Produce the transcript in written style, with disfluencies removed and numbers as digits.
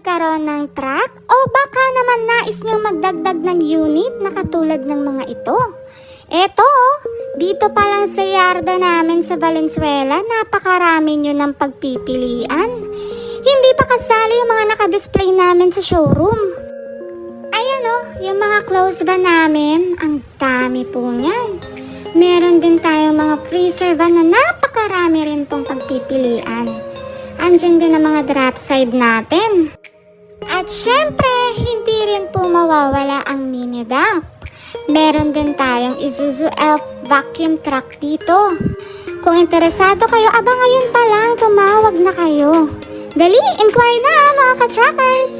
magkaroon ng truck o baka naman nais nyo magdagdag ng unit na katulad ng mga ito. Eto, dito pa lang sa yarda namin sa Valenzuela, napakarami nyo ng pagpipilian. Hindi pa kasali yung mga nakadisplay namin sa showroom. Ayan o, yung mga clothes van namin, ang dami po niyan. Meron din tayong mga freezer van na napakarami rin pong pagpipilian. Andyan din ang mga drop side natin. At syempre, hindi rin po mawawala ang mini dump. Meron din tayong Isuzu Elf vacuum truck dito. Kung interesado kayo, aba ngayon pa lang, tumawag na kayo. Dali, inquire na mga ka-truckers!